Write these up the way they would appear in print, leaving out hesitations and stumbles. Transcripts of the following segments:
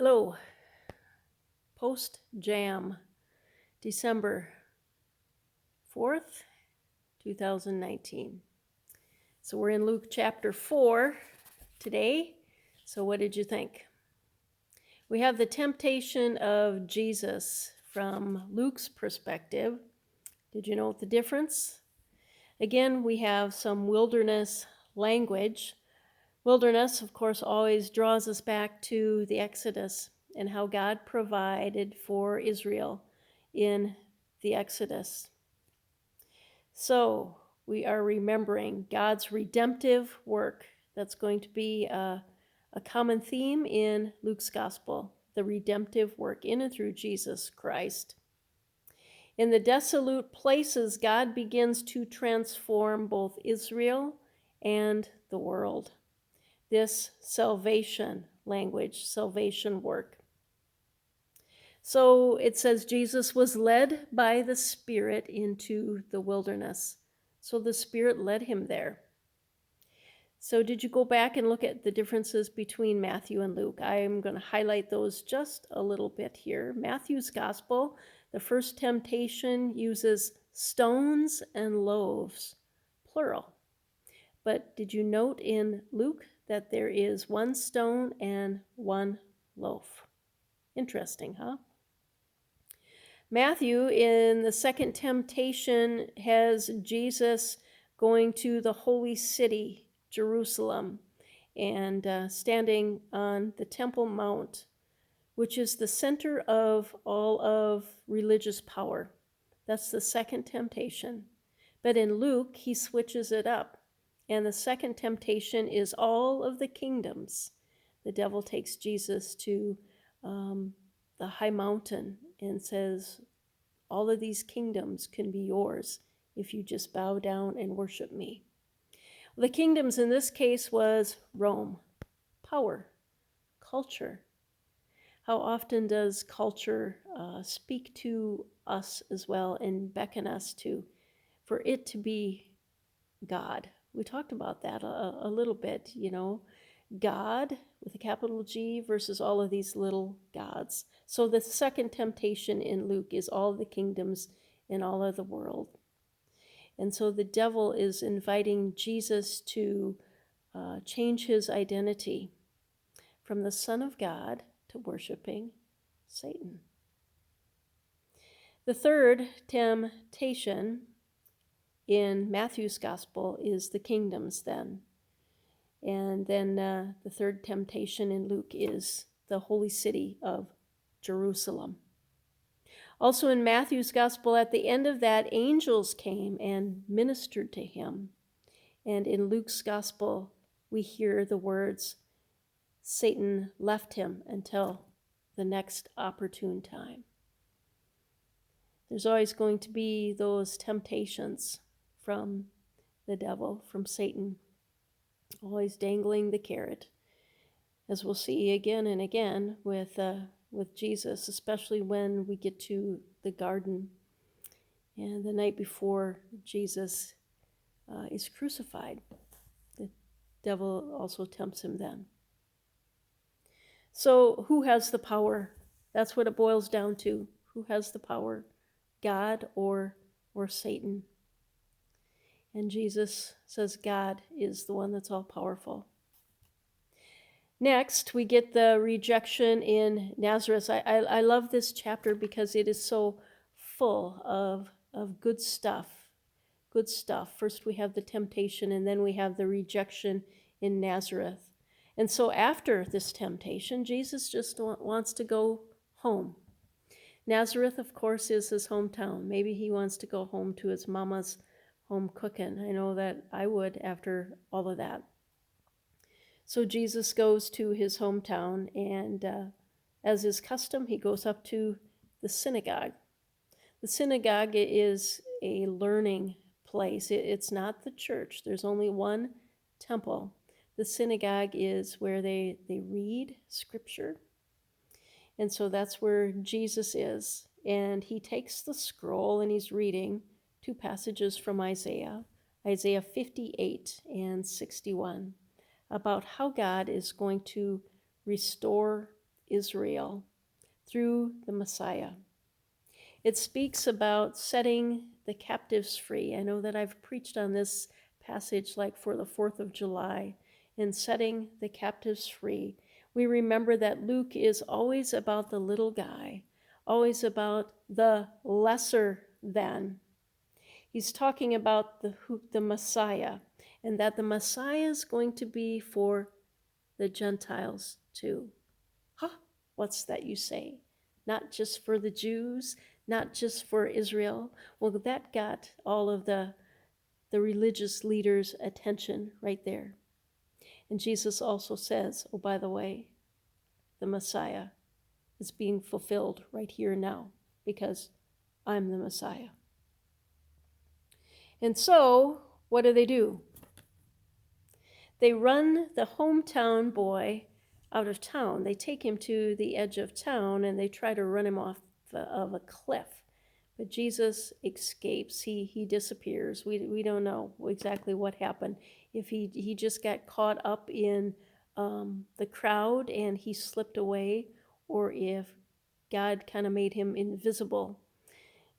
Hello, Post Jam, December 4th, 2019. So we're in Luke chapter 4 today. So what did you think? We have the temptation of Jesus from Luke's perspective. Did you note the difference? Again, we have some wilderness language. Wilderness, of course, always draws us back to the Exodus and how God provided for Israel in the Exodus. So we are remembering God's redemptive work. That's going to be a common theme in Luke's gospel, the redemptive work in and through Jesus Christ. In the desolate places, God begins to transform both Israel and the world. This salvation language, salvation work. So it says Jesus was led by the Spirit into the wilderness. So the Spirit led him there. So did you go back and look at the differences between Matthew and Luke? I'm going to highlight those just a little bit here. Matthew's gospel, the first temptation uses stones and loaves, plural. But did you note in Luke that there is one stone and one loaf? Interesting, huh? Matthew, in the second temptation, has Jesus going to the holy city, Jerusalem, and standing on the Temple Mount, which is the center of all of religious power. That's the second temptation. But in Luke, he switches it up. And the second temptation is all of the kingdoms. The devil takes Jesus to the high mountain and says, all of these kingdoms can be yours if you just bow down and worship me. The kingdoms in this case was Rome, power, culture. How often does culture speak to us as well and beckon us for it to be God? We talked about that a little bit, God with a capital G versus all of these little gods. So the second temptation in Luke is all the kingdoms in all of the world. And so the devil is inviting Jesus to change his identity from the Son of God to worshiping Satan. The third temptation in Matthew's gospel is the kingdoms then. And then the third temptation in Luke is the holy city of Jerusalem. Also in Matthew's gospel, at the end of that, angels came and ministered to him. And in Luke's gospel, we hear the words, Satan left him until the next opportune time. There's always going to be those temptations from the devil, from Satan, always dangling the carrot, as we'll see again and again with Jesus, especially when we get to the garden and the night before Jesus is crucified. The devil also tempts him then. So who has the power? That's what it boils down to. Who has the power? God or Satan? And Jesus says God is the one that's all powerful. Next, we get the rejection in Nazareth. I love this chapter because it is so full of good stuff. Good stuff. First we have the temptation, and then we have the rejection in Nazareth. And so after this temptation, Jesus just wants to go home. Nazareth, of course, is his hometown. Maybe he wants to go home to his mama's home cooking. I know that I would after all of that. So Jesus goes to his hometown, and as is custom, he goes up to the synagogue. The synagogue is a learning place. It's not the church. There's only one temple. The synagogue is where they read scripture. And so that's where Jesus is. And he takes the scroll and he's reading two passages from Isaiah 58 and 61, about how God is going to restore Israel through the Messiah. It speaks about setting the captives free. I know that I've preached on this passage like for the 4th of July, in setting the captives free. We remember that Luke is always about the little guy, always about the lesser than. He's talking about the Messiah, and that the Messiah is going to be for the Gentiles too. Huh? What's that you say? Not just for the Jews, not just for Israel. Well, that got all of the religious leaders' attention right there. And Jesus also says, oh, by the way, the Messiah is being fulfilled right here and now because I'm the Messiah. And so, what do? They run the hometown boy out of town. They take him to the edge of town and they try to run him off of a cliff. But Jesus escapes. He disappears. We don't know exactly what happened. If he just got caught up in the crowd and he slipped away, or if God kind of made him invisible.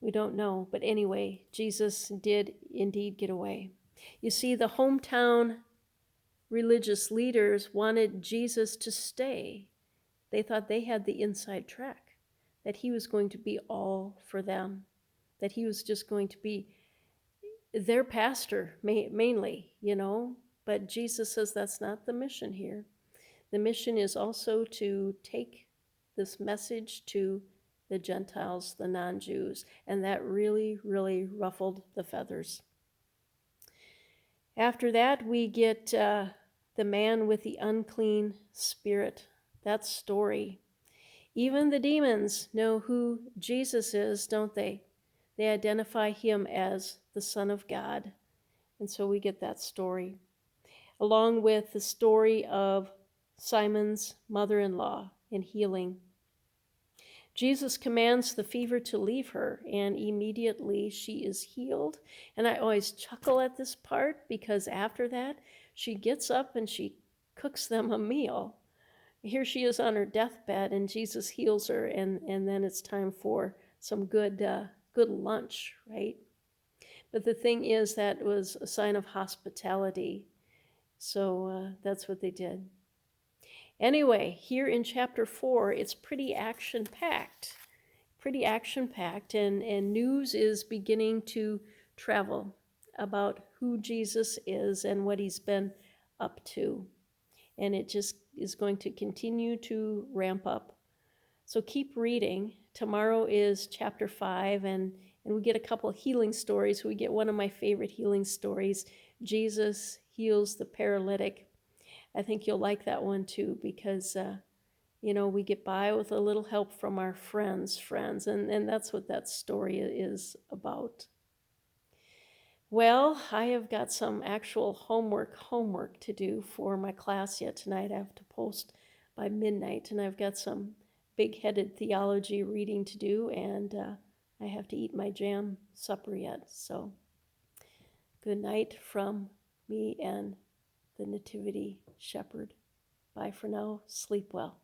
We don't know. But anyway, Jesus did indeed get away. You see, the hometown religious leaders wanted Jesus to stay. They thought they had the inside track, that he was going to be all for them, that he was just going to be their pastor mainly, But Jesus says that's not the mission here. The mission is also to take this message to the Gentiles, the non-Jews, and that really, really ruffled the feathers. After that, we get the man with the unclean spirit. That story. Even the demons know who Jesus is, don't they? They identify him as the Son of God. And so we get that story, along with the story of Simon's mother-in-law and healing. Jesus commands the fever to leave her, and immediately she is healed. And I always chuckle at this part because after that, she gets up and she cooks them a meal. Here she is on her deathbed, and Jesus heals her, and then it's time for some good lunch, right? But the thing is, that was a sign of hospitality. So that's what they did. Anyway, here in chapter 4, it's pretty action-packed. And news is beginning to travel about who Jesus is and what he's been up to. And it just is going to continue to ramp up. So keep reading. Tomorrow is chapter 5, and we get a couple of healing stories. We get one of my favorite healing stories. Jesus heals the paralytic. I think you'll like that one too, because we get by with a little help from our friends, and that's what that story is about. Well, I have got some actual homework to do for my class yet tonight. I have to post by midnight, and I've got some big-headed theology reading to do, and I have to eat my jam supper yet. So good night from me and the Nativity Shepherd. Bye for now. Sleep well.